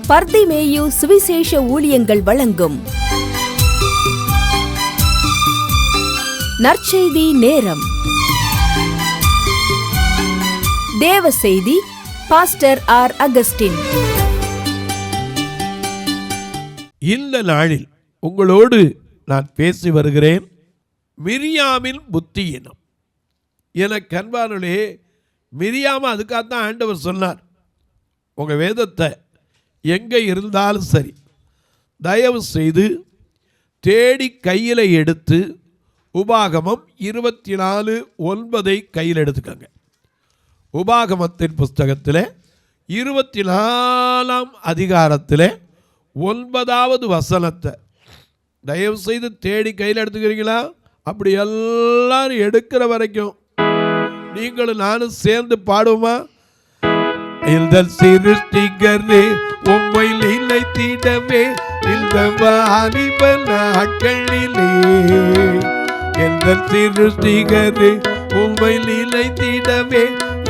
பர்திமேயு சுவிசேஷ ஊழியங்கள் வழங்கும் நற்செய்தி நேரம். தேவ செய்தி பாஸ்டர் ஆர். அகஸ்டின். இந்த நாளில் உங்களோடு நான் பேசி வருகிறேன். மிரியாமின் புத்தியினம். என கண்பானே, மிரியாம அதுக்காகத்தான் ஆண்டவர் சொன்னார், உங்கள் வேதத்தை எங்கே இருந்தாலும் சரி தயவு செய்து தேடி கையில் எடுத்து உபாகமம் 24:9 கையில் எடுத்துக்கங்க. உபாகமத்தின் புஸ்தகத்தில் 24ஆம் அதிகாரத்தில் 9வது வசனத்தை தயவு செய்து தேடி கையில் எடுத்துக்கிறீங்களா? அப்படி எல்லாரும் எடுக்கிற வரைக்கும் நீங்களும் நானும் சேர்ந்து பாடுவோமா? இந்த சிருஷ்டிகரே உம்மை நிலைத்திடவே இந்த வாலிப நாட்களிலே, இந்த சிருஷ்டிகரே உம்மை நிலைத்திடவே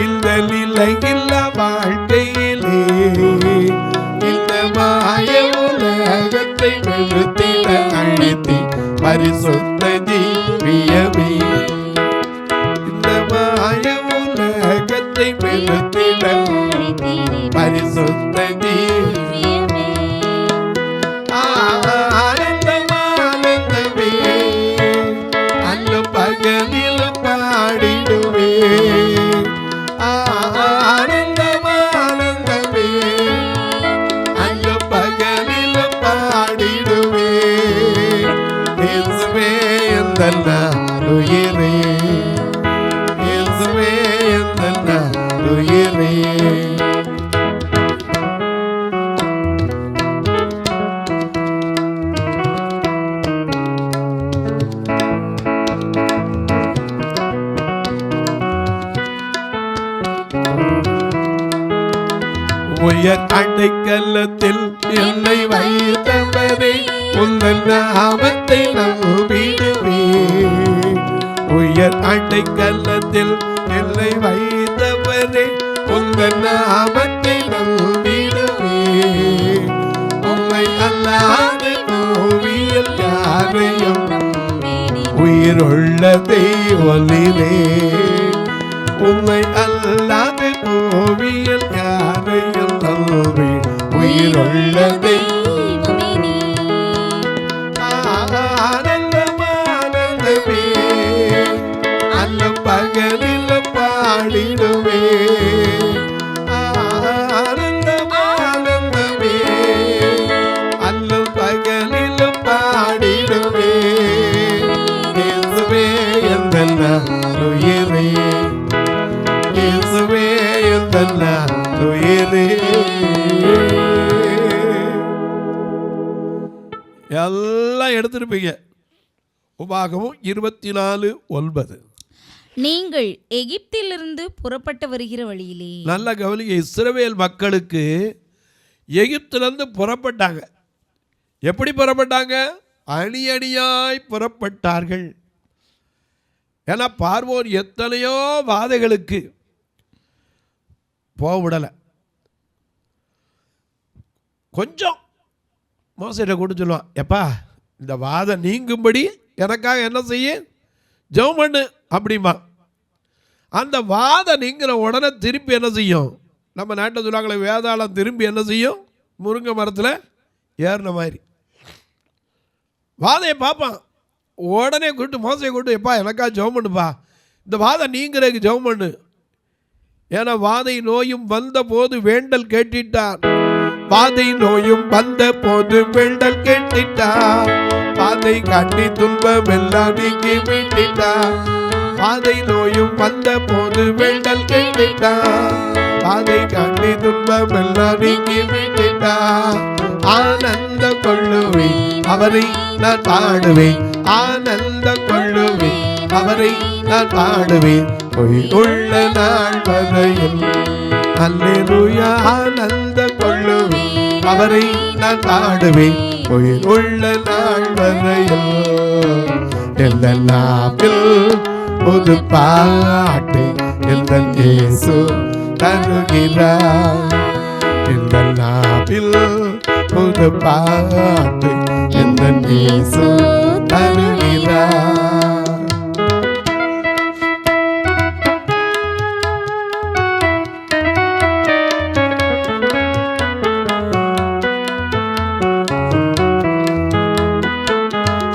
இந்த நிலையில்லா வாழ்க்கையிலே, இந்த மாய உலகத்தை வெறுத்திட அழைத்தி பரிசுத்த ஜீவியமே, இந்த மாய உலகத்தை வெறுத்திட பரிசுத்த ஜீவியமே, ஆனந்தமே அல்ல பகலிலும் பாடிடுவே, ஆனந்தமே அல்ல பகலிலும் பாடிடுவே, இயேசுவே எந்தன் உயிரே, இயேசுவே எந்தன் உயிரே. உயர் அடைக்கலத்தில் என்னை வைத்தவரே உந்தன் நாமத்தை நம்பிடுவே, உயர் அடைக்கலத்தில் என்னை வைத்தவரே உந்தன் நாமத்தை நம்பிடுவே, உம்மை அல்லாத பூமியில் யாரையும் உயிருள்ள தெய்வனிலே, உம்மை அல்லாத பூமியில் யாரையும் நம்பி உயிருள்ள தெய்வமே, ஆனந்தமானந்தமே அல்ல பகலில் பாடிடுவே, ஆனந்தமானந்தமே அல்ல பகலில் பாடிடுவே, இயேசுவே எந்தன் உயிரே, இயேசுவே எந்தன் உயிரே. எல்லாம் எடுத்துருப்பீங்க. உபாகமம் 24:9. நீங்கள் எகிப்திலிருந்து புறப்பட்டு வருகிற வழியிலே. நல்ல கவனிங்க. இஸ்ரவேல் மக்களுக்கு எகிப்திலிருந்து புறப்பட்டாங்க. எப்படி புறப்பட்டாங்க? அணி அணியாய் புறப்பட்டார்கள். ஏன்னா பார்வோன் எத்தனையோ வாதைகளுக்கு போக விடலை. கொஞ்சம் மோசையிட்ட கூட சொல்லுவான், எப்பா இந்த வாதம் நீங்கும்படி எனக்காக என்ன செய்ய, ஜெபம் பண்ணு அப்படிமா. அந்த வாதம் நீங்கிற உடனே திருப்பி என்ன செய்யும்? நம்ம நாட்டில் சொல்லுவாங்களே, வேதாளம் திரும்பி என்ன செய்யும்? முருங்கை மரத்தில் ஏறின மாதிரி வாதையை பார்ப்பான். உடனே கூப்பிட்டு மோசையை கூப்பிட்டு, எப்பா எனக்கா ஜெபம் பண்ணுப்பா, இந்த வாதம் நீங்கிறதுக்கு ஜெபம் பண்ணு. ஏன்னா வாதை நோயும் வந்த போது வேண்டல் கேட்டிட்டார், வாதை நோயும் வந்த போது வேண்டல் கேட்டிட்டார், வாதை காட்டி துன்பம் எல்லாம் நீக்கி விட்டிட்டார், வாதை நோயும் வந்த போது வேண்டல் கேட்டிட்டார், வாதை காட்டி துன்பம் எல்லாம் நீக்கி விட்டிட்டார், ஆனந்த கொள்ளுவே அவரை நான் பாடுவேன், ஆனந்த கொள்ளுவே அவரை நான் பாடுவேன், உள்ள நாள் வரையில் அல்லேலூயா, ஆனந்த கொள்ளுவே அவரை நான் பாடுவேன், உள்ள நாள் வரையில் எல்லாவில் புது பாட்டு எந்தன் இயேசு தருகிறார், இந்த நாவில் புது பாட்டு எந்த இயேசு தருகிறார்.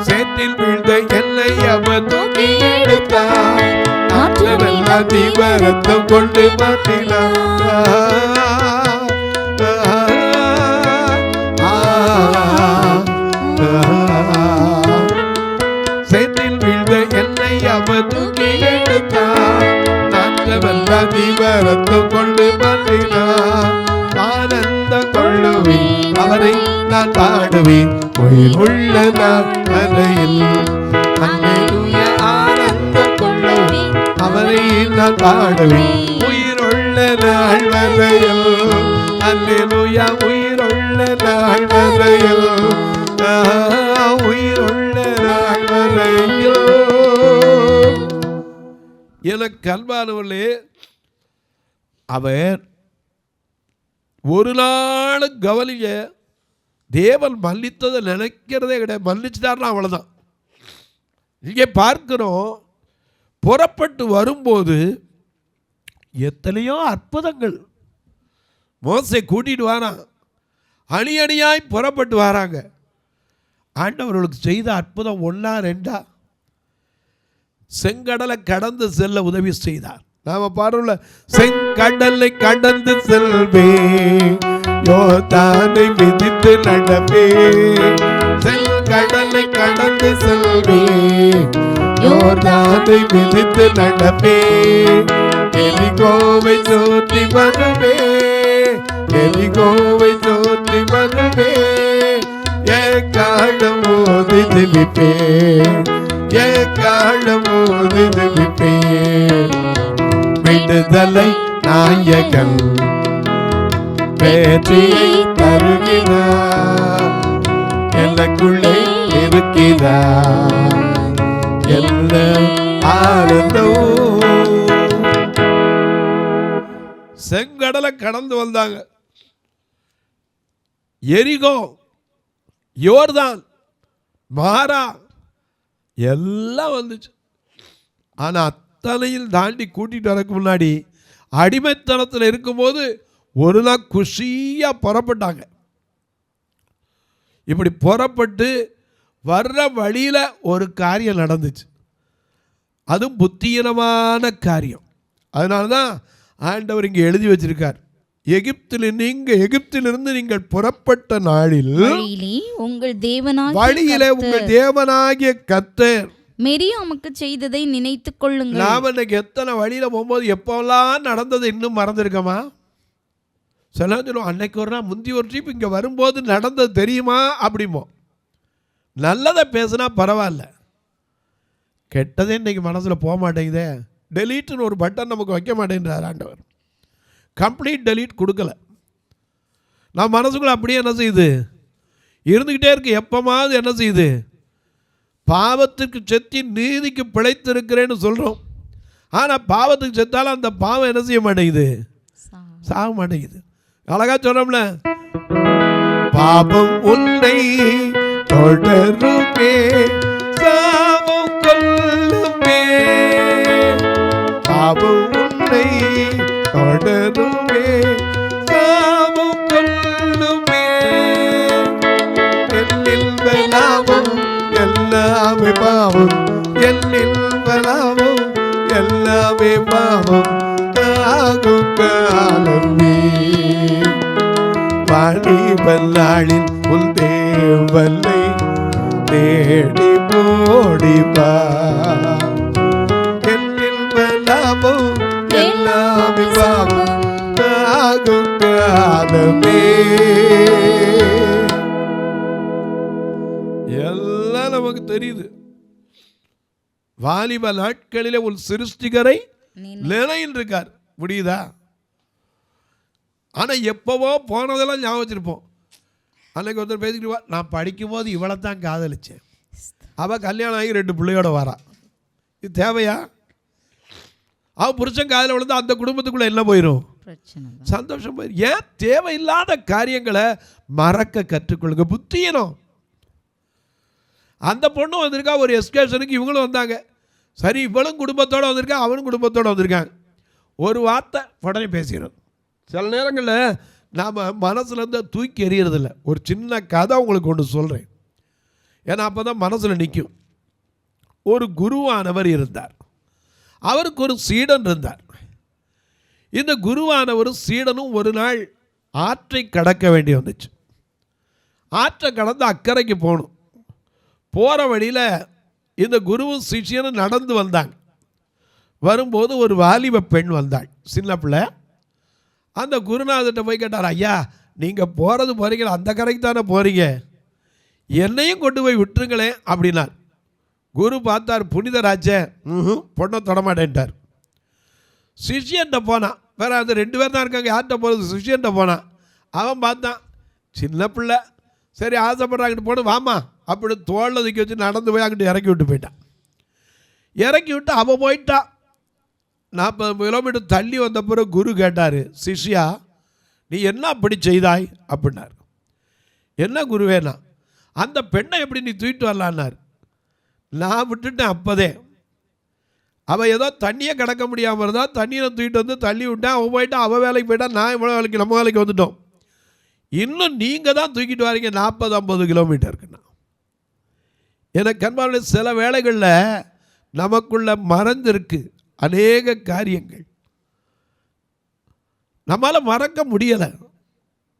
சேற்றில் வீழ்ந்த என்னை அவர் தூக்கி எடுத்தார், ஆற்றவெல்லாம் தீவிரத்தம் கொண்டு மாற்றினார். சேற்றில் வீழ்ந்த என்னை அவர் தூக்கி எடுத்தார், ஆற்றவெல்லாம் தீவிரத்தம் கொண்டு மாற்றினார். ஆனந்தம் கொள்ளுவேன் அவரை நான் பாடுவேன் உயிர் உள்ள நாள் வரையில். அல்லேலூயா ஆனந்தம் கொள்ளுவேன் அவரை நான் பாடுவேன் உயிருள்ள நாள் வரையில். அல்லேலூயா உயிருள்ள நாள் வரையில், உயிருள்ள நாள் வரையில். எனக்கு அன்பானவர்களே, அவர் ஒரு நாள் கவனிய தேவன் மன்னித்ததை நினைக்கிறதே கிடையாது. மன்னிச்சுட்டாருன்னா அவ்வளோதான். இங்கே பார்க்கிறோம், புறப்பட்டு வரும்போது எத்தனையோ அற்புதங்கள். மோசே கூட்டிட்டு வாரான், அணி அணியாய் புறப்பட்டு வராங்க. ஆண்டவர்களுக்கு செய்த அற்புதம் ஒன்றா ரெண்டா? செங்கடலை கடந்து செல்ல உதவி செய்தார். நாம பாருல, செங்கடலை கடந்து செல்வே யோர்தானை மிதித்து நடப்பே. செங்கடலை கடந்து செல்வே யோர்தானை மிதித்து நடப்பே. எரிகோவை தோற்றி வருவே, எரிகோவை தோற்றி வருவே. எக்காலம் ஓதி திவிப்பே, எக்காலம் ஓதி திவிப்பே. விடுதலை நாயகன் வெற்றியை தருகிறார், எனக்குள்ளே இருக்கிறார் எல்லாம் ஆனந்தம். செங்கடலை கடந்து வந்தாங்க. எரிகோ, யோர்தான், மாரா எல்லாம் வந்துச்சு. ஆனா அத்தனையில் தாண்டி கூட்டிட்டு வரக்கு முன்னாடி அடிமைத்தனத்தில் இருக்கும்போது ஒரு நாள் குஷியா புறப்பட்டாங்க. இப்படி புறப்பட்டு வர்ற வழியில ஒரு காரியம் நடந்துச்சு. அதுவும் புத்தியீனமான காரியம். அதனால்தான் ஆண்டவர் இங்கே எழுதி வச்சிருக்கார், எகிப்திலிருந்து நீங்கள் புறப்பட்ட நாளில் வழியிலே உங்கள் தேவனாகிய கர்த்தர் மிரியாமுக்கு செய்ததை நினைத்துக் கொள்ளுங்கள். நாம இன்னைக்கு எத்தனை வழியில போகும்போது எப்பெல்லாம் நடந்தது இன்னும் மறந்துருக்கமா? சில சொல்லுவோம், அன்னைக்கு ஒரு நாள் முந்தி ஒரு ட்ரிப் இங்கே வரும்போது நடந்தது தெரியுமா அப்படிமோ. நல்லதை பேசுனா பரவாயில்ல, கெட்டதே இன்னைக்கு மனசில் போக மாட்டேங்குதே. டெலீட்னு ஒரு பட்டன் நமக்கு வைக்க மாட்டேங்கிறார் ஆண்டவர். கம்ப்ளீட் டெலீட் கொடுக்கல. நான் மனசுக்குள்ள அப்படியே என்ன செய்யுது, இருந்துக்கிட்டே இருக்கு. எப்பமாவது என்ன செய்யுது, பாவத்துக்கு செத்தி நீதிக்கு பிழைத்திருக்கிறேன்னு சொல்கிறோம். ஆனால் பாவத்துக்கு செத்தாலும் அந்த பாவம் என்ன செய்ய மாட்டேங்குது, சாக மாட்டேங்குது. அழகா சொல்றோம்ல, பாவம் உன்னை தொடருமே சாபம் கொல்லுமே. பாவம் உன்னை தொடருமே சாபம் கொல்லுமே. என்னில் வேளாவும் எல்லாமே பாவம், என்னில் வேளாவும் எல்லாமே பாவம் ஆகும் காலம் நீ. வாலிபன் நாளில் உன் தேவனை தேடி போடிவா. என்னில் வேளாவும் எல்லாமே பாவம் ஆகும் காலமே. எல்லாம் நமக்கு தெரியுது. வாலிப நாட்களிலே உன் சிருஷ்டிகரை நிலையில் இருக்கார். முடியுதா? ஆனால் எப்போவோ போனதெல்லாம் ஞாபகம் வச்சிருப்போம். அன்னைக்கு ஒருத்தர் பேசிக்கிட்டு, நான் படிக்கும் போது இவளை தான் காதலிச்சேன், அவள் கல்யாணம் ஆகி 2 பிள்ளையோட வரா. இது தேவையா? அவன் புருஷன் காதல விழுந்தா அந்த குடும்பத்துக்குள்ளே என்ன போயிடும், பிரச்சனை தான். சந்தோஷம் போயிரு. ஏன் தேவையில்லாத காரியங்களை மறக்க கற்றுக்கொள்ளுங்க. புத்தியனும் அந்த பொண்ணு வந்திருக்கா ஒரு எஸ்கேஷனுக்கு, இவங்களும் வந்தாங்க. சரி, இவளும் குடும்பத்தோடு வந்திருக்கா, அவனும் குடும்பத்தோடு வந்திருக்காங்க. ஒரு வார்த்தை உடனே பேசிடுறது. சில நேரங்களில் நாம் மனசுலேருந்து தூக்கி எறியறதில்ல. ஒரு சின்ன கதை உங்களுக்கு ஒன்று சொல்கிறேன், ஏன்னா அப்போ தான் மனசில் நிற்கும். ஒரு குருவானவர் இருந்தார், அவருக்கு ஒரு சீடன் இருந்தார். இந்த குருவானவர் சீடனும் ஒரு நாள் ஆற்றை கடக்க வேண்டி வந்துச்சு. ஆற்றை கடந்து அக்கறைக்கு போகணும். போகிற வழியில் இந்த குருவும் சிஷ்யனும் நடந்து வந்தாங்க. வரும்போது ஒரு வாலிப பெண் வந்தாள், சின்ன பிள்ளை. அந்த குருநாதர்கிட்ட போய் கேட்டார், ஐயா நீங்கள் போகிறது போகிறீங்களா, அந்த கரைக்கு தானே போகிறீங்க, என்னையும் கொண்டு போய் விட்டுருங்களேன் அப்படின்னார். குரு பார்த்தார், புனிதராச்சே, பொண்ணை தொடமாட்டேன்ட்டார். சிஷ்யன்ட்ட போனான். வேறு அந்த 2 பேர் தான் இருக்காங்க, யார்கிட்ட போகிறது, சிஷ்யன்ட்ட போனான். அவன் பார்த்தான், சின்ன பிள்ளை, சரி ஆசைப்படுறாங்கிட்டு போன வாமா அப்படி தோளில் தூக்கி வச்சு நடந்து போய் அங்கிட்டு இறக்கி விட்டு போயிட்டான். இறக்கி விட்டு அவன் போயிட்டான். 40 கிலோமீட்டர் தள்ளி வந்த பிறகு குரு கேட்டார், சிஷ்யா நீ என்ன அப்படி செய்தாய் அப்படின்னார். என்ன குருவேனா, அந்த பெண்ணை எப்படி நீ தூக்கிட்டு வரலான்னார். நான் விட்டுட்டேன். அப்போதே அவள் ஏதோ தண்ணியை கடக்க முடியாமல் இருந்தால் தண்ணியை தூக்கிட்டு வந்து தள்ளி விட்டேன். அவன் போயிட்டான், அவள் வேலைக்கு போயிட்டான், நான் இவ்வளோ வேலைக்கு நம்ம வேலைக்கு வந்துட்டோம். இன்னும் நீங்கள் தான் தூக்கிட்டு வரீங்க 40-50 கிலோமீட்டருக்குண்ணா. எனக்கு அன்பான சில வேளைகளில் நமக்குள்ள மறந்திருக்கு அநேக காரியங்கள், நம்மளால் மறக்க முடியலை.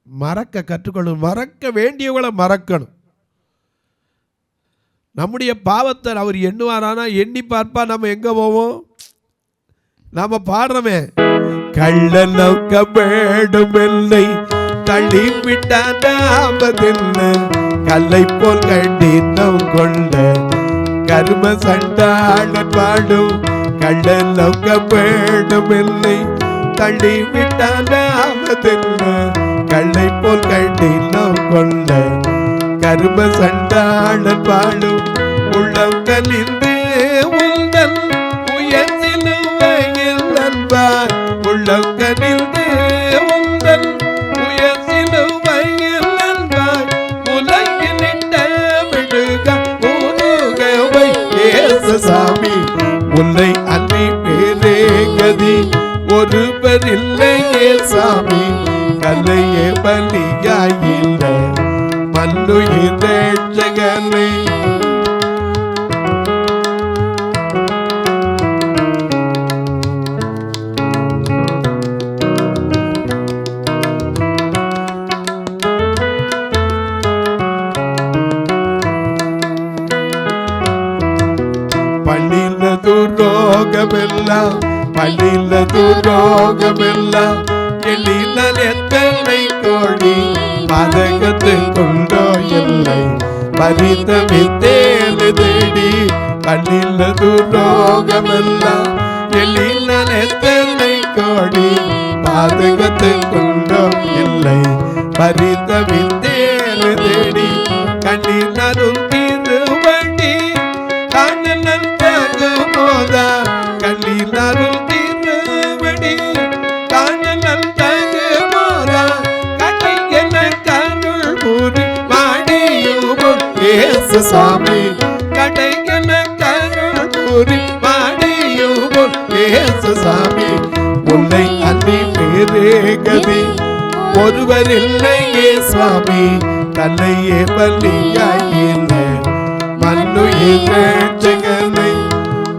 மறக்க கற்றுக்கொள்ளணும், மறக்க வேண்டியவங்களை மறக்கணும். நம்முடைய பாவத்தை அவர் எண்ணுவாரானா எண்ணி பார்ப்பா. நம்ம எங்கே போவோம், நாம் பாடுறோமே, கள்ள நோக்க வேடும் இல்லை தள்ளிவிட்டாவதென்ன கல்லை போல் கண்டினம் கொண்ட கர்ம சண்டாளன் பாடும். கள்ள நோக்க வேடும் இல்லை தள்ளிவிட்டாவதென்ன கல்லை போல் கண்டினம் கொண்ட கர்ம சண்டாளன் பாடும். உள்ளங்களிருந்து உந்தன் உயர்சிலுவையில் நண்பார். உள்ளங்களிருந்து உந்தன் உயர்சிலுவையில் நண்பார். உலகிலிட்ட விழுக உருகவை ஏசுசாமி. உன்னை அன்றி வேறே கதி ஒருவரில்லையே சாமி. கல்லையே பலியாயில்ல மன்னுயிர் ரட்சகனை. துரோகமெல்லாம் பள்ளியில துரோகமெல்லாம் எண்ணினால் எத்தனை கோடி பதகத்து கொண்டோ இல்லை பரித வித்தேனு தேடி. பள்ளியில துரோகமெல்லாம் எண்ணினால் எத்தனை கோடி பதகத்து கொண்டோ இல்லை பரித வித்தேனு தேடி. கண்ணில் அருள் திருவடி கண்ணில் தகுமோதா. கண்ணில் அருள் திருவடி கண்ணில் தகுமோதா. கண்ணை என்ன கருள் பூரி மாடியுமும் ஏசுசாமி. கண்ணை என்ன கருள் பூரி மாடியுமும் ஏசுசாமி. உன்னை அன்றி வேறே கதி ஒருவரில்லையே சுவாமி. தன்னையே பலியாயில்ல மன்னுயிர் ரட்சகனை.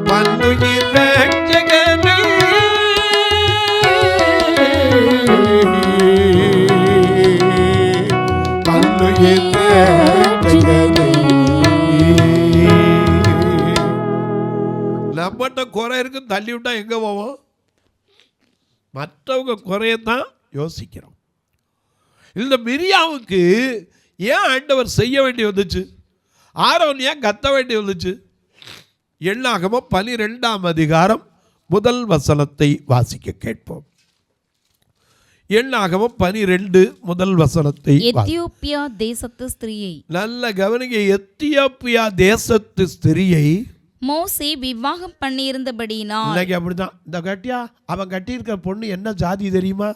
மன்னுயிர் ரட்சகனை. மன்னுயிர் ரட்சகனை. நம்மகிட்ட குறை இருக்கு தள்ளி விட்டா எங்க போவோம், மற்றவங்க குறையத்தான் யோசிக்கிறோம். இந்த மிரியாவுக்கு ஏன் ஆண்டவர் செய்ய வேண்டி வந்துச்சு, ஆரோன் ஏன் கத்த வேண்டி வந்துச்சு? எண்ணாகமம் 12ஆம் அதிகாரம் 1 வசனத்தை வாசிக்க கேட்போம். எண்ணாகமம் 12 1 வசனத்தை. எத்தியோப்பியா தேசத்து ஸ்திரியை, நல்ல கவனிங்க, எத்தியோப்பியா தேசத்து ஸ்திரியை மோசே விவாகம் பண்ணியிருந்தபடியினால். இன்னைக்கு அப்படிதான். இந்த கட்டியா அவன் கட்டியிருக்க பொண்ணு என்ன ஜாதி தெரியுமா?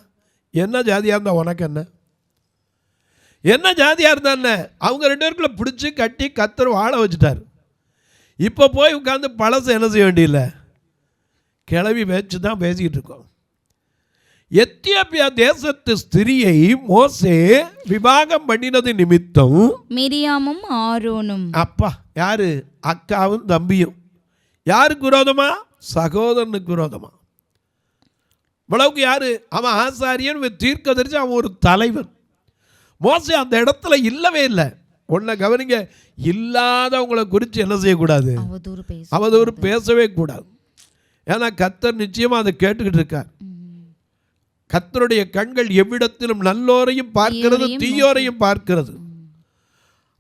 என்ன ஜாதியாக இருந்தா உனக்கு என்ன? என்ன ஜாதியாக இருந்தா என்ன? அவங்க 2 பேருக்குள்ள பிடிச்சி கட்டி கத்தர் வாழ வச்சுட்டார். இப்போ போய் உட்காந்து பழசை என்ன செய்ய வேண்டியில்லை, கிளவி பேச்சு தான் பேசிக்கிட்டு இருக்கோம். எத்தியோப்பியா தேசத்து ஸ்திரியை மோசே விவாகம் பண்ணினது நிமித்தம் மிரியாமும் ஆரோனும். அப்பா யாரு? அக்காவும் தம்பியும். யாருக்கு விரோதமா? சகோதரனுக்கு விரோதமா. இவ்வளவுக்கு யாரு? அவன் ஆசாரியன், தீர்க்கதரிசி, அவன் ஒரு தலைவன். மோசே அந்த இடத்துல இல்லவே இல்லை. ஒன்றை கவனிங்க, இல்லாதவங்களை குறித்து என்ன செய்யக்கூடாது? அவதூறு பேசவே கூடாது. ஏன்னா கர்த்தர் நிச்சயமா அதை கேட்டுக்கிட்டு இருக்கார். கர்த்தருடைய கண்கள் எவ்விடத்திலும் நல்லோரையும் பார்க்கிறது, தீயோரையும் பார்க்கிறது.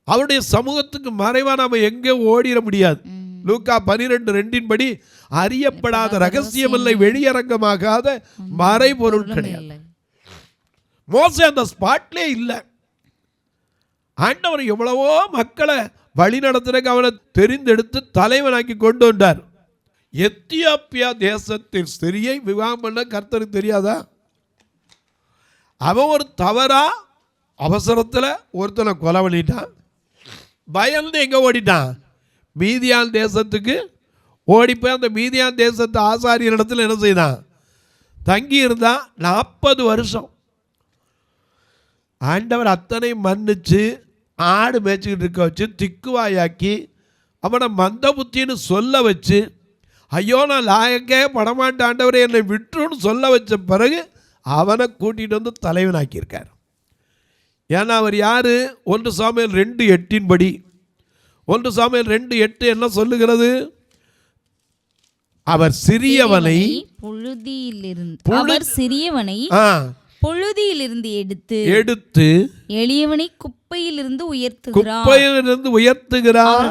அவருடைய சமூகத்துக்கு மறைவா நாம எங்கே ஓடிட முடியாது. லூக்கா 12:2 படி அறியப்படாத ரகசியம் இல்லை, வெளியரங்கமாகாத மறைபொருள் கிடையாது. மோசே அந்த ஸ்பாட்லே இல்லை. ஆண்டவர் எவ்வளவோ மக்களை வழி நடத்துறதுக்கு அவனை தெரிந்தெடுத்து தலைவனாக்கி கொண்டு வந்தார். எத்தியோப்பியா தேசத்தில் ஸ்திரியை விவாகம் பண்ண கர்த்தருக்கு தெரியாதா? அவன் ஒரு தவறா அவசரத்தில் ஒருத்தனை கொலை பண்ணிட்டான். பயந்து எங்கே ஓடிட்டான்? மீதியான் தேசத்துக்கு ஓடி போய் அந்த மீதியான் தேசத்து ஆசாரியர் இடத்துல என்ன செய்தான்? தங்கி இருந்தான் 40 வருஷம். ஆண்டவர் அத்தனை மன்னிச்சு ஆடு மேய்ச்சிக்கிட்டு இருக்க வச்சு திக்குவாயாக்கி அவனை மந்த புத்தின்னு சொல்ல வச்சு, ஐயோ நான் லாயக்கே படமாட்ட ஆண்டவரை என்னை விட்டுருன்னு சொல்ல வச்ச பிறகு அவனை கூட்டிகிட்டு வந்து தலைவனாக்கியிருக்கார். ஏன்னா அவர் யார்? 1 சாமுவேல் 2:8 படி 1 சாமுவேல் 2:8 என்ன சொல்லுகிறது? அவர் சிறியவனை புழுதியிலிருந்து எடுத்து எளியவனை குப்பையிலிருந்து உயர்த்துகிறார்.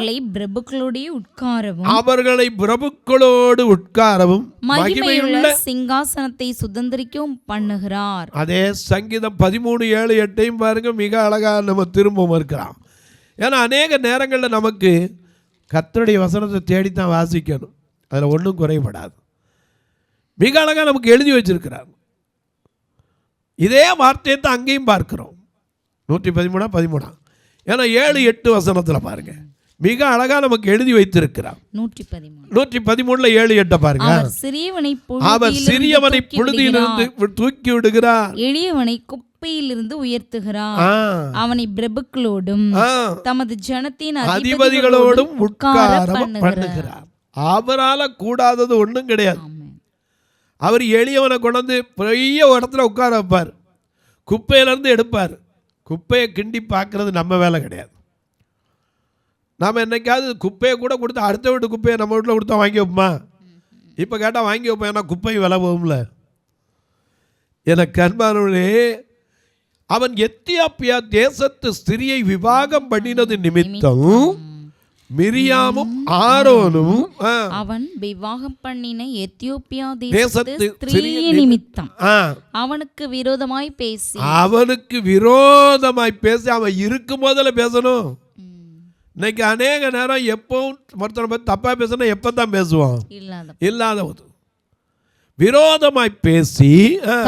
அவர்களை பிரபுக்களோடு உட்காரவும் மகிமையுள்ள சிங்காசனத்தை சுதந்திரிக்கவும் பண்ணுகிறார். அதே சங்கீதம் 13:7-8 பாருங்க, மிக அழகா நம்ம திரும்பவும் இருக்கிறோம். ஏன்னா அநேக நேரங்களில் நமக்கு கர்த்தருடைய வசனத்தை தேடித்தான் வாசிக்கணும், அதில் ஒன்றும் குறைபடாது. மிக அழகாக நமக்கு எழுதி வச்சிருக்கிறார். இதே வார்த்தையை தான் அங்கேயும் பார்க்கிறோம். 113 ஏன்னா 7-8 வசனத்தில் பாருங்க, மிக அழகா நமக்கு எழுதி வைத்திருக்கிறார். 113:7-8 பாருங்க. அவர் சிறியவனை புழுதியிலிருந்து தூக்கி விடுகிறார், எளியவனை குப்பையிலிருந்து உயர்த்துகிறார். அவனை பிரபுக்களோடும் தமது ஜனத்தின் அதிபதிகளோடும் உட்கார பண்ணுகிறார். அவரால் கூடாதது ஒன்றும் கிடையாது. அவர் எளியவனை கொண்டாந்து பெரிய இடத்துல உட்கார வைப்பார், குப்பையிலேருந்து எடுப்பார். குப்பையை கிண்டி பார்க்கறது நம்ம வேலை கிடையாது. நாம் என்னைக்காவது குப்பையை கூட கொடுத்து அடுத்த வீட்டு குப்பையை நம்ம வீட்டில் கொடுத்தா வாங்கி வைப்போமா? இப்போ கேட்டால் வாங்கி வைப்போம், ஏன்னா குப்பை விலை போகும்ல. எனக்கு அன்பானவர்களே, அவன் எத்தியோப்பியா தேசத்து ஸ்திரியை விவாகம் பண்ணினது நிமித்தம் மிரியாமும் ஆரோனும் அவன் விவாகம் பண்ணின எத்தியோப்பியா தேசத்து ஸ்திரீ நிமித்தம் அவனுக்கு விரோதமாய் பேசி அவன் இருக்கும் போதில் பேசணும். இன்னைக்கு அநேக நேரம் எப்பவும் ஒருத்தனை பற்றி தப்பா பேசணும், எப்போ தான் பேசுவோம்? இல்லாத போது விரோதமாய் பேசி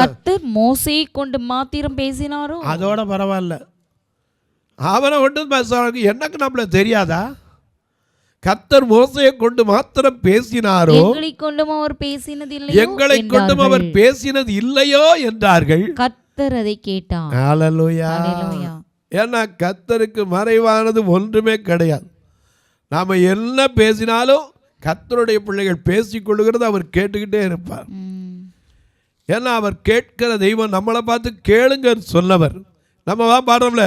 கர்த்தர் மோசேயை கொண்டு மாத்திரம் பேசினாரோ அதோட பரவாயில்ல, அவனை கொண்டு பேசுறாங்க. எனக்கு நம்மள தெரியாதா? கர்த்தர் மோசேயை கொண்டு மாத்திரம் பேசினாரோ, எங்களை கொண்டும் அவர் பேசினது இல்லையோ என்றார்கள். கர்த்தர் அதை கேட்டார். ஹல்லேலூயா. ஏன்னா கர்த்தருக்கு மறைவானது ஒன்றுமே கிடையாது. நாம என்ன பேசினாலும் கர்த்தருடைய பிள்ளைகள் பேசிக்கொள்ளுகிறது அவர் கேட்டுக்கிட்டே இருப்பார். ஏன்னா அவர் கேட்கிற தெய்வம். நம்மளை பார்த்து கேளுங்க சொன்னவர். நம்ம பாடுறோம்ல,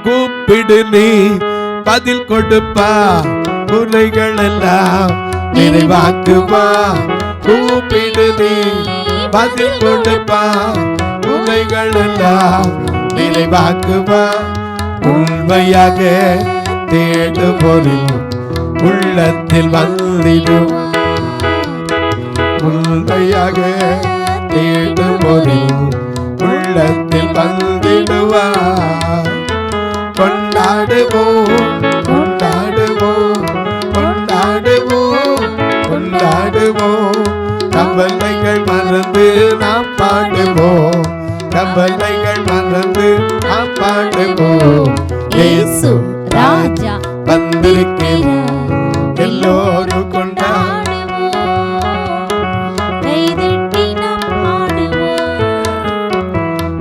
கூப்பிடு நீ பதில் கொடுப்பா, குறைகள் எல்லாம் நிறைவாக்குவா. கூப்பிடு நீ பதில் கொடுப்பா, குறைகள் எல்லாம் நிறைவாக்குவா. உண்மையாக தேடுபொருள் உள்ளத்தில் வந்திடும், உண்மையாக தேடுபொருள் உள்ளத்தில் வந்திடுவா. கொண்டாடுவோம் கொண்டாடுவோம் கொண்டாடுவோம் கவலைகள் மறந்து நாம் பாடுவோம். இயேசு ராஜா வந்திருக்கிறார், எல்லோரும் கொண்டாடுவோம். கைதட்டி நாம் பாடுவோம்.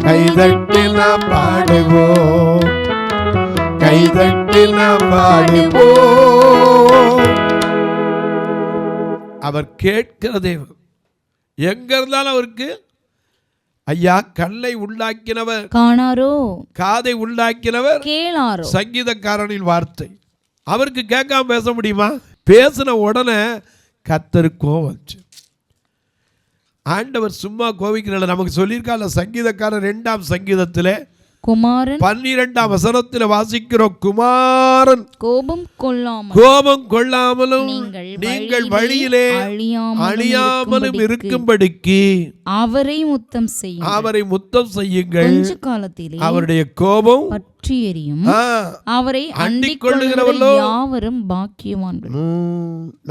கைதட்டி நாம் பாடுவோம். கைதட்டி நாம் பாடுவோம். அவர் கேட்கிற தேவன். எங்க இருந்தாலும் அவருக்கு ஐயா கல்லை உண்டாக்கினவர் காணாரோ, காதை உண்டாக்கினவர் கேளாரோ. சங்கீதக்காரனின் வார்த்தை. அவருக்கு கேட்காம பேச முடியுமா? பேசின உடனே கர்த்தருக்கு வந்துச்சு. ஆண்டவர் சும்மா கோவிக்கிறல. நமக்கு சொல்லியிருக்கால சங்கீதக்காரர் 2ஆம் சங்கீதத்திலே குமாரன் 12ஆம் வசனத்தில் வாசிக்கிறோம். குமாரன் கோபம் கொள்ளாமலும் நீங்கள் வழியிலே அழியாமலும் இருக்கும்படிக்கு அவரை முத்தம் செய்யுங்கள். கொஞ்ச காலத்திலே அவருடைய கோபம் பற்றி எரியும். அவரை அண்டிக் கொள்ளுகிறவர்களோ யாவரும் பாக்கியவான்கள்.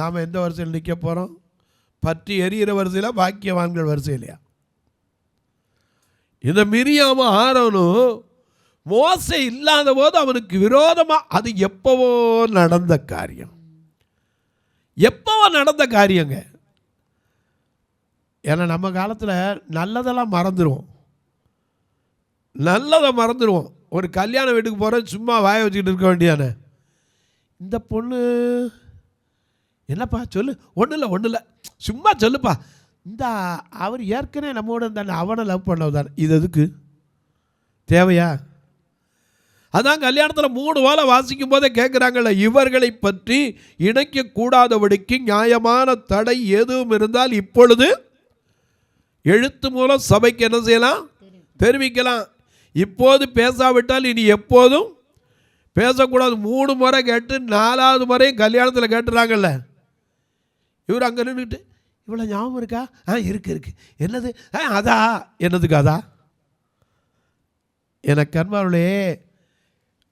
நாம எந்த வரிசையில் நிற்க போறோம்? பற்றி எரிகிற வரிசையில, பாக்கியவான்கள் வரிசையிலையா? இந்த மிரியாம ஆரோனும் மோசே இல்லாத போது அவனுக்கு விரோதமா, அது எப்பவோ நடந்த காரியங்க. ஏன்னா நம்ம காலத்தில் நல்லதெல்லாம் மறந்துடுவோம். ஒரு கல்யாண வீட்டுக்கு போகிறோம், சும்மா வாய வச்சுக்கிட்டு இருக்க வேண்டியானே. இந்த பொண்ணு என்னப்பா சொல்லு, ஒன்றும் இல்லை சும்மா சொல்லுப்பா. இந்த அவர் ஏற்கனவே நம்மோட தானே, அவனை லவ் பண்ணதானே, இது எதுக்கு தேவையா? அதான் கல்யாணத்தில் 3 வாழை வாசிக்கும் போதே கேட்குறாங்கல்ல, இவர்களை பற்றி இணைக்கக்கூடாதபடிக்கு நியாயமான தடை எதுவும் இருந்தால் இப்பொழுது எழுத்து மூலம் சபைக்கு என்ன செய்யலாம்? தெரிவிக்கலாம். இப்போது பேசாவிட்டால் இனி எப்போதும் பேசக்கூடாது. 3 முறை கேட்டு 4ஆவது முறையும் கல்யாணத்தில் கேட்டுறாங்கல்ல. இவர் அங்கே நின்றுட்டு இவ்வளோ ஞாபகம் இருக்கா? இருக்கு. என்னது? அதா என்னதுக்கு அதா? எனக்கு அன்பார்களே,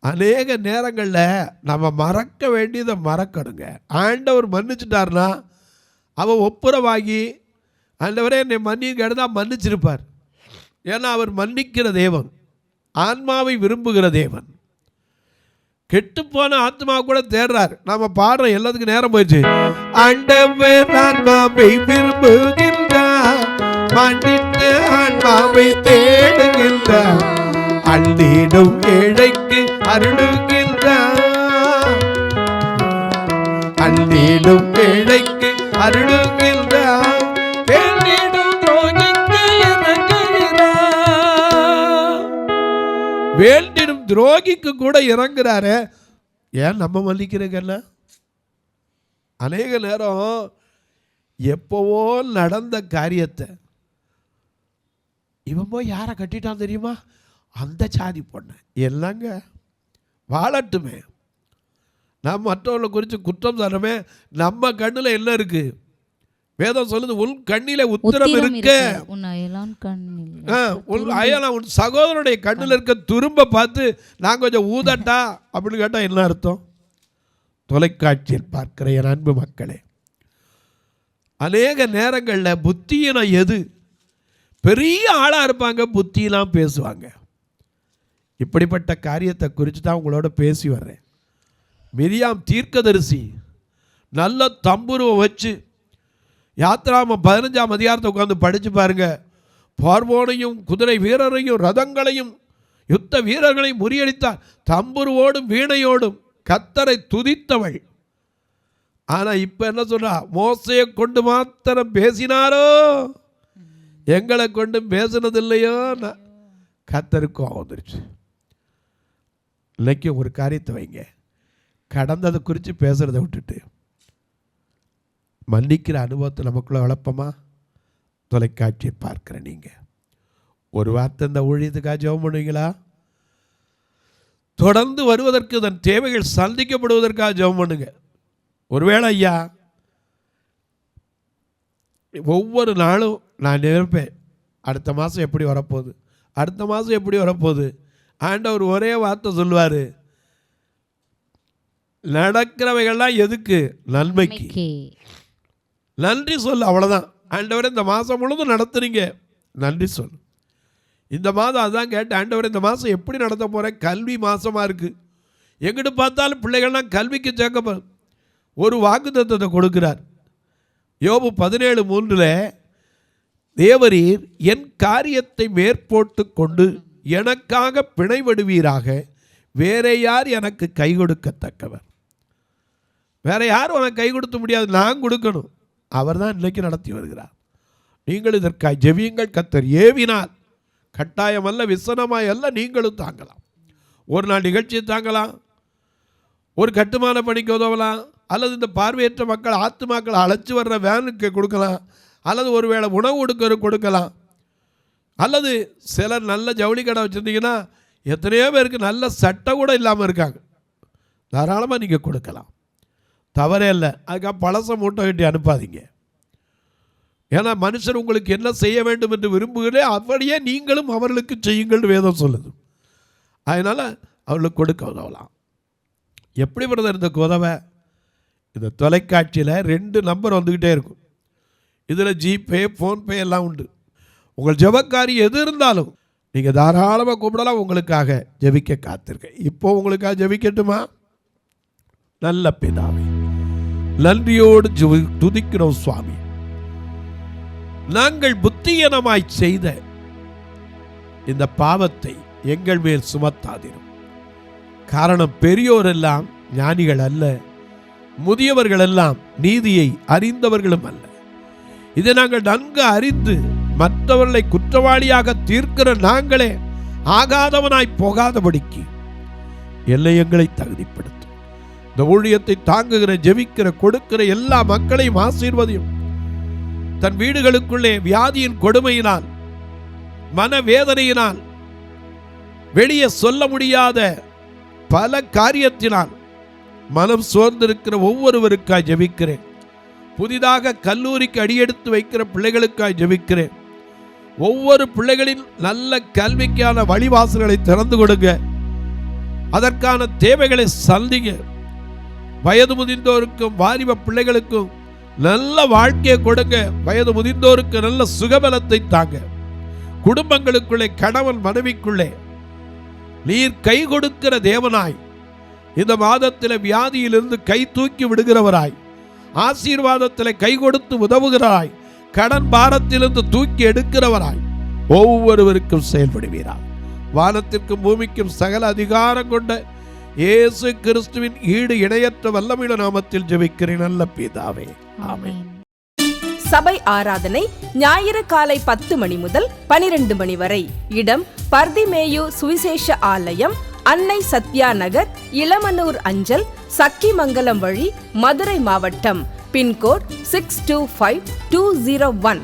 அநேக நேரங்களில் நம்ம மறக்க வேண்டியதை மறக்கணுங்க. ஆண்டவர் மன்னிச்சுட்டார்னா அவன் ஒப்புரவாகி ஆண்டவரே என்னை மன்னிக்க எடுத்தா மன்னிச்சிருப்பார். ஏன்னா அவர் மன்னிக்கிற தேவன், ஆன்மாவை விரும்புகிற தேவன். கெட்டுப்போன ஆத்மா கூட தேடுறார். நாம பாடுற எல்லாத்துக்கும் நேரம் போயிடுச்சு. ஆண்டவர் ஆன்மாவை விரும்புகின்றார், மன்னித்த ஆன்மாவை தேடுகின்றார், அள்ளிடும் ஏழைக்கு அருளுகின்றார், அள்ளிடும் ஏழைக்கு அருளுகின்றார், வேண்டிடும் துரோகிக்கு இறங்குகிறார். வேண்டிடும் துரோகிக்கு கூட இறங்குறாரு. ஏன் நம்ம மன்னிக்கிறீங்கல்ல? அநேக நேரம் எப்பவோ நடந்த காரியத்தை இவன் போய் யாரை கட்டிட்டான் தெரியுமா? அந்த சாதி பொண்ணு. எல்லாங்க வாழட்டுமே, நாம் மற்றவர்களை குறித்து குற்றம் தரமே. நம்ம கண்ணில் என்ன இருக்கு? வேதம் சொல்லுது, உன் கண்ணில உத்திரம் இருக்க, உன் சகோதரனுடைய கண்ணில் இருக்க துரும்ப பார்த்து நான் கொஞ்சம் ஊதட்டா அப்படின்னு கேட்டால் என்ன அர்த்தம்? தொலைக்காட்சியில் பார்க்கிற என் அன்பு மக்களே, அநேக நேரங்களில் புத்தியினம் எது? பெரிய ஆளாக இருப்பாங்க, புத்தியெல்லாம் பேசுவாங்க. இப்படிப்பட்ட காரியத்தை குறித்து தான் உங்களோட பேசி வர்றேன். மிரியாம் தீர்க்கதரிசி நல்ல தம்புருவை வச்சு யாத்ராமம் 15ஆம் அதிகாரத்தை உட்காந்து படித்து பாருங்க. பார்வோனையும் குதிரை வீரரையும் ரதங்களையும் யுத்த வீரர்களையும் முறியடித்தார். தம்புருவோடும் வீணையோடும் கர்த்தரை துதித்தவள். ஆனால் இப்போ என்ன சொல்றா? மோசையை கொண்டு மாத்திரம் பேசினாரோ, எங்களை கொண்டு பேசினதில்லையோ. கர்த்தருக்கும் வந்துருச்சு. இன்னைக்கு ஒரு காரியத்தை வைங்க, கடந்ததை குறித்து பேசுறதை விட்டுட்டு மன்னிக்கிற அனுபவத்தை நமக்குள்ள வளர்ப்போமா? தொலைக்காட்சியை பார்க்குற நீங்கள் ஒரு வார்த்தை இந்த ஊழியத்துக்காக ஜெபம் பண்ணுவீங்களா? தொடர்ந்து வருவதற்கு தன் தேவைகள் சந்திக்கப்படுவதற்காக ஜெபம் பண்ணுங்க. ஒருவேளை ஐயா ஒவ்வொரு நாளும் நான் நினைப்பேன், அடுத்த மாதம் எப்படி வரப்போகுது. ஆண்டவர் ஒரே வார்த்தை சொல்லுவார், நடக்கிறவைகள்லாம் எதுக்கு? நன்மைக்கு. நன்றி சொல்லு, அவ்வளோதான். ஆண்டவரே இந்த மாதம் முழுதும் நடத்துறீங்க, நன்றி சொல்லு. இந்த மாதம் அதான் கேட்டேன், ஆண்டவரே இந்த மாதம் எப்படி நடத்த போகிறேன்? கல்வி மாதமாக இருக்குது, எங்கிட்டு பார்த்தாலும் பிள்ளைகள்லாம் கல்விக்கு சேர்க்கப்படும். ஒரு வாக்குத்தத்தத்தை கொடுக்கிறார். யோபு 17:3 தேவரீர் என் காரியத்தை மேற்போட்டு கொண்டு எனக்காக பிணைவிடுவீராக, வேற யார் எனக்கு கை கொடுக்கத்தக்கவர்? வேற யாரும் உனக்கு கை கொடுக்க முடியாது, நான் கொடுக்கணும். அவர் தான் இன்றைக்கு நடத்தி வருகிறார். நீங்கள் இதற்காக ஜெபியுங்கள். கர்த்தர் ஏவினால் கட்டாயமல்ல, விசனமாய் அல்ல, நீங்களும் தாங்கலாம். ஒரு நாள் நிகழ்ச்சியை தாங்கலாம், ஒரு கட்டுமான பணிக்கு உதவலாம், அல்லது இந்த பார்வையற்ற மக்கள் ஆத்துமாக்களை அழைச்சி வர்ற வேனுக்கு கொடுக்கலாம், அல்லது ஒரு வேளை உணவு கொடுக்கலாம், அல்லது சிலர் நல்ல ஜவுளி கடை வச்சுருந்தீங்கன்னா எத்தனையோ பேருக்கு நல்ல சட்டை கூட இல்லாமல் இருக்காங்க, தாராளமாக நீங்கள் கொடுக்கலாம், தவறே இல்லை. அதுக்காக பழச மூட்டை கட்டி அனுப்பாதீங்க. ஏன்னா மனுஷர் உங்களுக்கு என்ன செய்ய வேண்டும் என்று விரும்புகிறே அப்படியே நீங்களும் அவர்களுக்கு செய்யுங்கள் வேதம் சொல்லுது. அதனால் அவர்களுக்கு கொடுக்க உதவலாம். எப்படி பிரதர் இந்த உதவை? இந்த தொலைக்காட்சியில் 2 நம்பர் வந்துக்கிட்டே இருக்கும். இதில் ஜிபே, ஃபோன்பே எல்லாம் உண்டு. உங்கள் ஜெபக்காரி எது இருந்தாலும் நீங்கள் தாராளமாக கூப்பிடலாம். உங்களுக்காக ஜெபிக்க காத்திருக்கேன். இப்போ உங்களுக்காக ஜெபிக்கட்டுமா? நல்ல பிதாவே, நன்றியோடு துதிக்கிறோம் சுவாமி. நாங்கள் புத்தியனமாய் செய்த இந்த பாவத்தை எங்கள் மேல் சுமத்தாதிரும். காரணம் பெரியோர் எல்லாம் ஞானிகள் அல்ல, முதியவர்கள் எல்லாம் நீதியை அறிந்தவர்களும் அல்ல. இதை நாங்கள் நன்கு அறிந்து மற்றவர்களை குற்றவாளியாக தீர்க்கிற நாங்களே ஆகாதவனாய் போகாதபடிக்கு எங்களை தகுதிப்படுத்தும். இந்த ஊழியத்தை தாங்குகிற, ஜெபிக்கிற, கொடுக்கிற எல்லா மக்களையும் ஆசீர்வதியும். தன் வீடுகளுக்குள்ளே வியாதியின் கொடுமையினால், மனவேதனையினால், வெளியே சொல்ல முடியாத பல காரியத்தினால் மனம் சோர்ந்திருக்கிற ஒவ்வொருவருக்காய் ஜெபிக்கிறேன். புதிதாக கல்லூரிக்கு அடியெடுத்து வைக்கிற பிள்ளைகளுக்காய் ஜெபிக்கிறேன். ஒவ்வொரு பிள்ளைகளின் நல்ல கல்விக்கான வழிவாசல்களை திறந்து கொடுங்க. அதற்கான தேவைகளை சந்திங்க. வயது முதிர்ந்தோருக்கும் வாலிப பிள்ளைகளுக்கும் நல்ல வாழ்க்கையை கொடுங்க. வயது முதிர்ந்தோருக்கு நல்ல சுகபலத்தை தாங்க. குடும்பங்களுக்குள்ளே, கணவன் மனைவிக்குள்ளே நீர் கை கொடுக்கிற தேவனாய், இந்த மாதத்தில் வியாதியிலிருந்து கை தூக்கி விடுகிறவராய், ஆசீர்வாதத்தில் கை கொடுத்து உதவுகிறாய், கடன் பாரத்திலிருந்து தூக்கி எடுக்கிறவராய் ஒவ்வொருவருக்கும் செயல்படுவீராய். வானத்திற்கும் பூமிக்கும் சகல அதிகாரம் கொண்ட இயேசு கிறிஸ்துவின் ஈடு இணையற்ற வல்லமையுள்ள நாமத்தில் ஜெபிக்கிறேன் நல்ல பிதாவே, ஆமென். சபை ஆராதனை ஞாயிறு காலை 10 மணி முதல் 12 மணி வரை. இடம் பர்திமேயு சுவிசேஷ ஆலயம், அன்னை சத்யா நகர், இளமனூர் அஞ்சல், சக்கிமங்கலம் வழி, மதுரை மாவட்டம். பின்கோட் 625201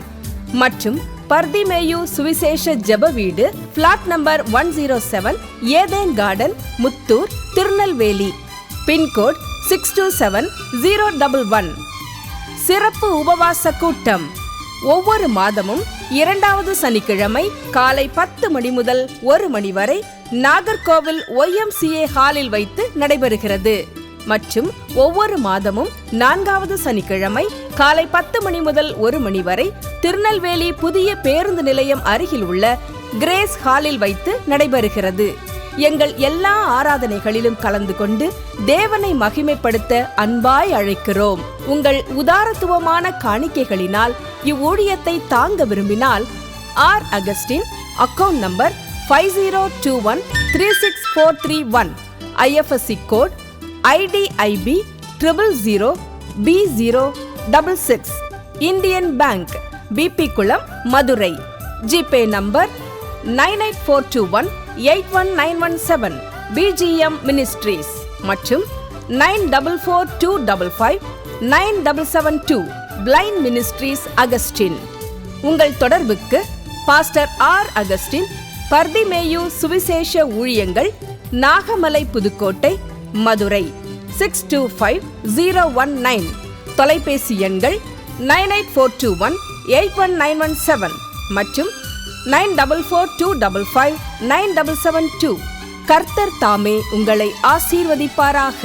மற்றும் பர்திமேயு சுவிசேஷ ஜெப வீடு, flat number 107, Eden garden, Muthur, Tirunelveli. Pincode 627011. சிறப்பு உபவாச கூட்டம் ஒவ்வொரு மாதமும் 2வது சனிக்கிழமை காலை 10 மணி முதல் 1 மணி வரை நாகர்கோவில் YMCA ஹாலில் வைத்து நடைபெறுகிறது. மற்றும் ஒவ்வொரு மாதமும் 4வது சனிக்கிழமை காலை 10 மணி முதல் 1 மணி வரை திருநெல்வேலி புதிய பேருந்து நிலையம் அருகில் உள்ள கிரேஸ் ஹாலில் வைத்து நடைபெறுகிறது. எங்கள் எல்லா ஆராதனைகளிலும் கலந்து கொண்டு தேவனை மகிமைப்படுத்த அன்பாய் அழைக்கிறோம். உங்கள் உதாரத்துவமான காணிக்கைகளினால் இவ்வூழியத்தை தாங்க விரும்பினால் R Augustine, account number 5021364331, IFSC code IDIB 000B066, Indian bank, BP Kulam, Madurai. GPay number 9842181917, BGM ministries மற்றும் 9442559772, பிளைண்ட் மினிஸ்ட்ரீஸ் அகஸ்டின். உங்கள் தொடர்புக்கு பாஸ்டர் ஆர் அகஸ்டின், பர்திமேயு சுவிசேஷ ஊழியங்கள், நாகமலை, புதுக்கோட்டை, மதுரை 625019. தொலைபேசி எண்கள் 9842181917 மற்றும் 9442559772. கர்த்தர் தாமே உங்களை ஆசீர்வதிப்பாராக.